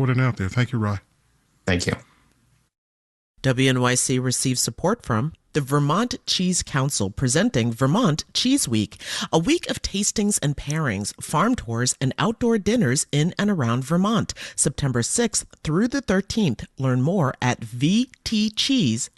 Put it out there. Thank you, Rye. Thank you. WNYC receives support from the Vermont Cheese Council, presenting Vermont Cheese Week, a week of tastings and pairings, farm tours, and outdoor dinners in and around Vermont, September 6th through the 13th. Learn more at vtcheese.com.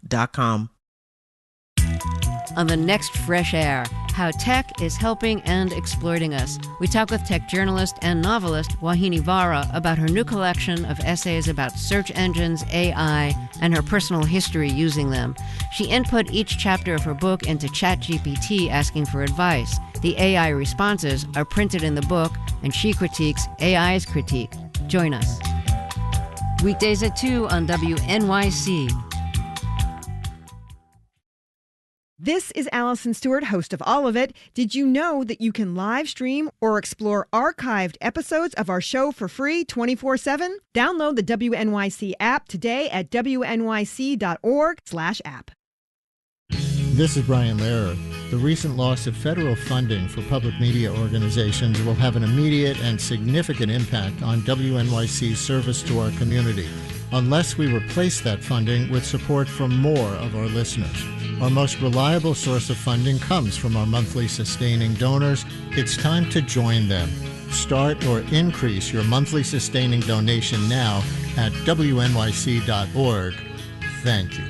On the next Fresh Air, how tech is helping and exploiting us. We talk with tech journalist and novelist Wahini Vara about her new collection of essays about search engines, AI, and her personal history using them. She input each chapter of her book into ChatGPT asking for advice. The AI responses are printed in the book, and she critiques AI's critique. Join us. Weekdays at 2 on WNYC. This is Allison Stewart, host of All of It. Did you know that you can live stream or explore archived episodes of our show for free 24/7? Download the WNYC app today at wnyc.org/app. This is Brian Lehrer. The recent loss of federal funding for public media organizations will have an immediate and significant impact on WNYC's service to our community, unless we replace that funding with support from more of our listeners. Our most reliable source of funding comes from our monthly sustaining donors. It's time to join them. Start or increase your monthly sustaining donation now at wnyc.org. Thank you.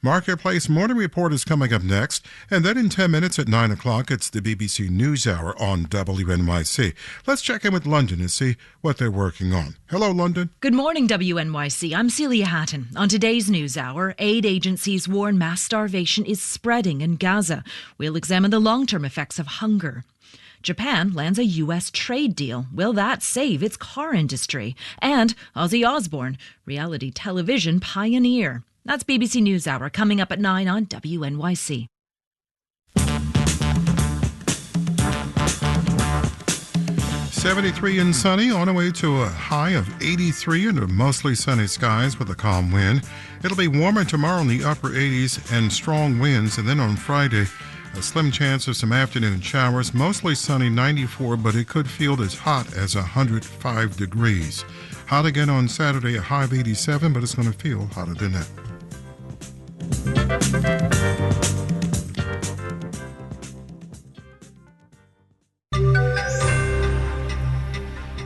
Marketplace Morning Report is coming up next, and then in 10 minutes at 9 o'clock, it's the BBC NewsHour on WNYC. Let's check in with London and see what they're working on. Hello, London. Good morning, WNYC. I'm Celia Hatton. On today's NewsHour, aid agencies warn mass starvation is spreading in Gaza. We'll examine the long-term effects of hunger. Japan lands a U.S. trade deal. Will that save its car industry? And Ozzy Osbourne, reality television pioneer. That's BBC NewsHour coming up at 9 on WNYC. 73 and sunny, on our way to a high of 83 under mostly sunny skies with a calm wind. It'll be warmer tomorrow in the upper 80s and strong winds, and then on Friday, a slim chance of some afternoon showers. Mostly sunny, 94, but it could feel as hot as 105 degrees. Hot again on Saturday, a high of 87, but it's going to feel hotter than that.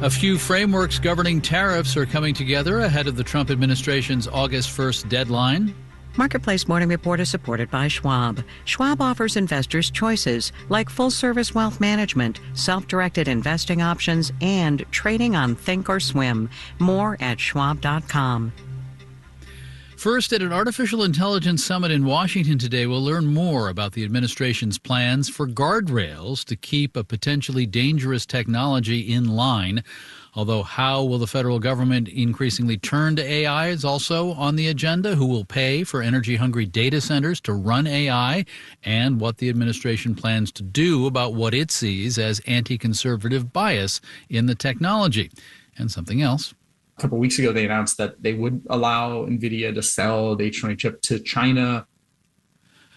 A few frameworks governing tariffs are coming together ahead of the Trump administration's August 1st deadline. Marketplace Morning Report is supported by Schwab. Schwab offers investors choices like full-service wealth management, self-directed investing options, and trading on Thinkorswim. More at schwab.com. First, at an artificial intelligence summit in Washington today, we'll learn more about the administration's plans for guardrails to keep a potentially dangerous technology in line. Although how will the federal government increasingly turn to AI is also on the agenda. Who will pay for energy-hungry data centers to run AI, and what the administration plans to do about what it sees as anti-conservative bias in the technology. And something else. A couple of weeks ago, they announced that they would allow NVIDIA to sell the H20 chip to China.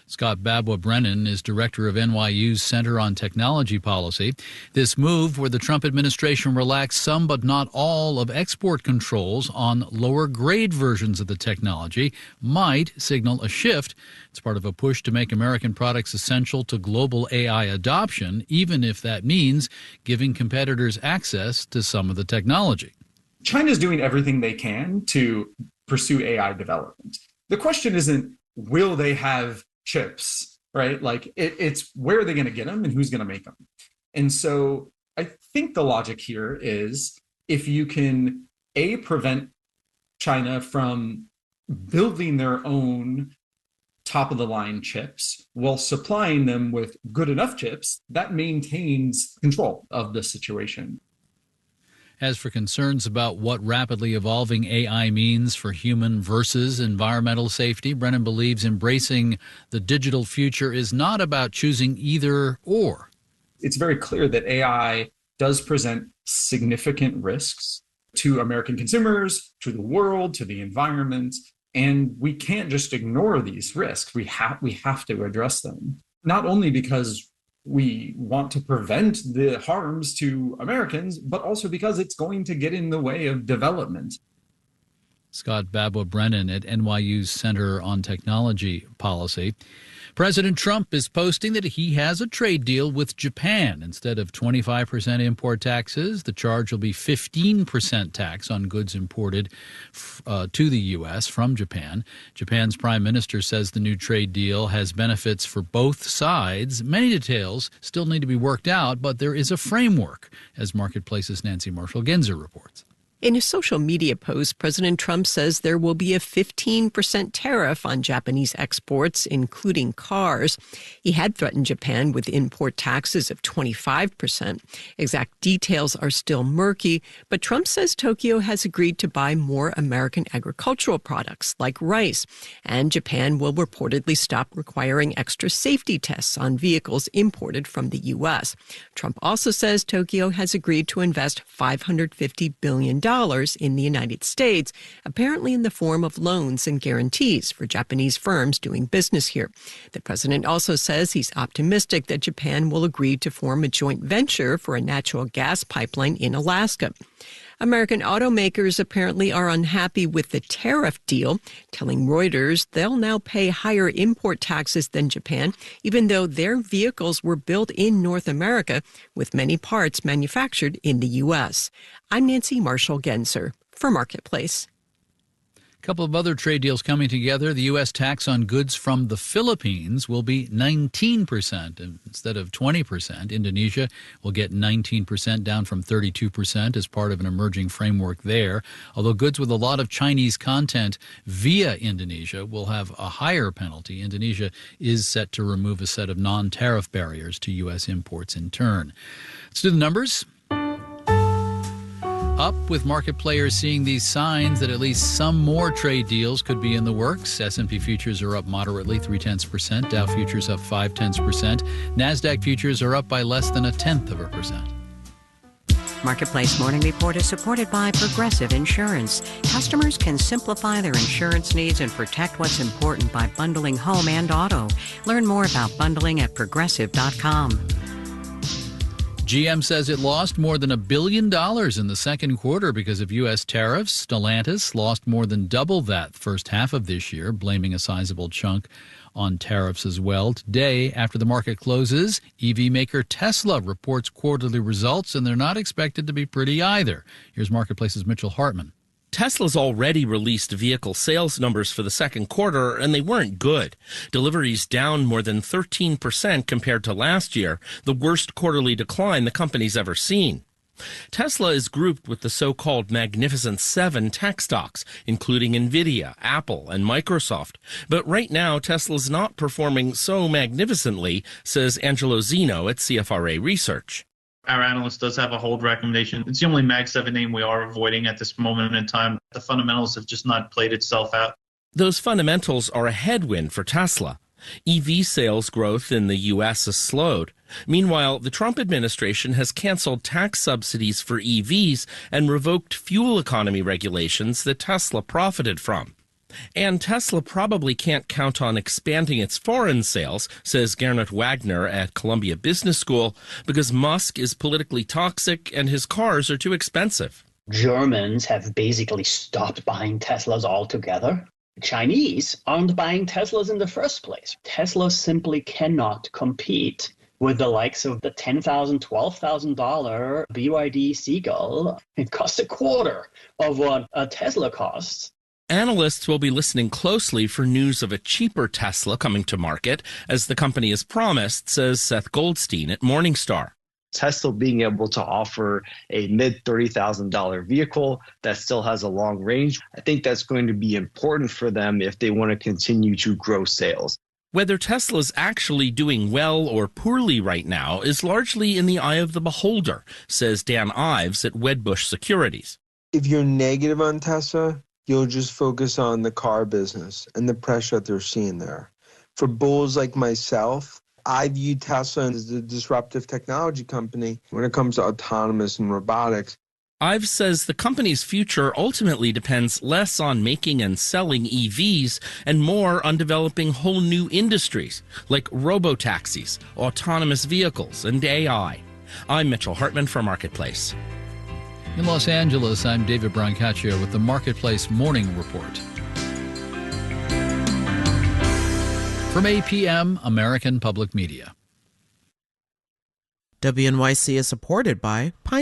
Scott Babwa-Brennan is director of NYU's Center on Technology Policy. This move, where the Trump administration relaxed some but not all of export controls on lower-grade versions of the technology, might signal a shift. It's part of a push to make American products essential to global AI adoption, even if that means giving competitors access to some of the technology. China's doing everything they can to pursue AI development. The question isn't, will they have chips, right? Like it's where are they going to get them and who's going to make them? And so I think the logic here is if you can, prevent China from building their own top-of-the-line chips while supplying them with good enough chips, that maintains control of the situation. As for concerns about what rapidly evolving AI means for human versus environmental safety, Brennan believes embracing the digital future is not about choosing either or. It's very clear that AI does present significant risks to American consumers, to the world, to the environment, and we can't just ignore these risks. We have to address them, not only because we want to prevent the harms to Americans, but also because it's going to get in the way of development. Scott Babwa-Brennan at NYU's Center on Technology Policy. President Trump is posting that he has a trade deal with Japan. Instead of 25% import taxes, the charge will be 15% tax on goods imported to the U.S. from Japan. Japan's prime minister says the new trade deal has benefits for both sides. Many details still need to be worked out, but there is a framework, as Marketplace's Nancy Marshall-Genzer reports. In a social media post, President Trump says there will be a 15% tariff on Japanese exports, including cars. He had threatened Japan with import taxes of 25%. Exact details are still murky, but Trump says Tokyo has agreed to buy more American agricultural products like rice, and Japan will reportedly stop requiring extra safety tests on vehicles imported from the U.S. Trump also says Tokyo has agreed to invest $550 billion in the United States, apparently in the form of loans and guarantees for Japanese firms doing business here. The president also says he's optimistic that Japan will agree to form a joint venture for a natural gas pipeline in Alaska. American automakers apparently are unhappy with the tariff deal, telling Reuters they'll now pay higher import taxes than Japan, even though their vehicles were built in North America, with many parts manufactured in the U.S. I'm Nancy Marshall-Genzer for Marketplace. A couple of other trade deals coming together. The U.S. tax on goods from the Philippines will be 19% instead of 20%. Indonesia will get 19%, down from 32% as part of an emerging framework there. Although goods with a lot of Chinese content via Indonesia will have a higher penalty. Indonesia is set to remove a set of non-tariff barriers to U.S. imports in turn. Let's do the numbers. Up, with market players seeing these signs that at least some more trade deals could be in the works. S&P futures are up moderately, 0.3%. Dow futures up 0.5%. NASDAQ futures are up by less than 0.1%. Marketplace Morning Report is supported by Progressive Insurance. Customers can simplify their insurance needs and protect what's important by bundling home and auto. Learn more about bundling at Progressive.com. GM says it lost more than $1 billion in the second quarter because of U.S. tariffs. Stellantis lost more than double that first half of this year, blaming a sizable chunk on tariffs as well. Today, after the market closes, EV maker Tesla reports quarterly results, and they're not expected to be pretty either. Here's Marketplace's Mitchell Hartman. Tesla's already released vehicle sales numbers for the second quarter, and they weren't good. Deliveries down more than 13% compared to last year, the worst quarterly decline the company's ever seen. Tesla is grouped with the so-called Magnificent Seven tech stocks, including Nvidia, Apple, and Microsoft. But right now, Tesla's not performing so magnificently, says Angelo Zeno at CFRA Research. Our analyst does have a hold recommendation. It's the only Mag 7 name we are avoiding at this moment in time. The fundamentals have just not played itself out. Those fundamentals are a headwind for Tesla. EV sales growth in the U.S. has slowed. Meanwhile, the Trump administration has canceled tax subsidies for EVs and revoked fuel economy regulations that Tesla profited from. And Tesla probably can't count on expanding its foreign sales, says Gernot Wagner at Columbia Business School, because Musk is politically toxic and his cars are too expensive. Germans have basically stopped buying Teslas altogether. Chinese aren't buying Teslas in the first place. Tesla simply cannot compete with the likes of the $10,000, $12,000 BYD Seagull. It costs a quarter of what a Tesla costs. Analysts will be listening closely for news of a cheaper Tesla coming to market, as the company has promised, says Seth Goldstein at Morningstar. Tesla being able to offer a mid-$30,000 vehicle that still has a long range, I think that's going to be important for them if they want to continue to grow sales. Whether Tesla's actually doing well or poorly right now is largely in the eye of the beholder, says Dan Ives at Wedbush Securities. If you're negative on Tesla, you'll just focus on the car business and the pressure that they're seeing there. For bulls like myself, I view Tesla as a disruptive technology company when it comes to autonomous and robotics. Ives says the company's future ultimately depends less on making and selling EVs and more on developing whole new industries like robo-taxis, autonomous vehicles, and AI. I'm Mitchell Hartman for Marketplace. In Los Angeles, I'm David Brancaccio with the Marketplace Morning Report. From APM, American Public Media. WNYC is supported by Pine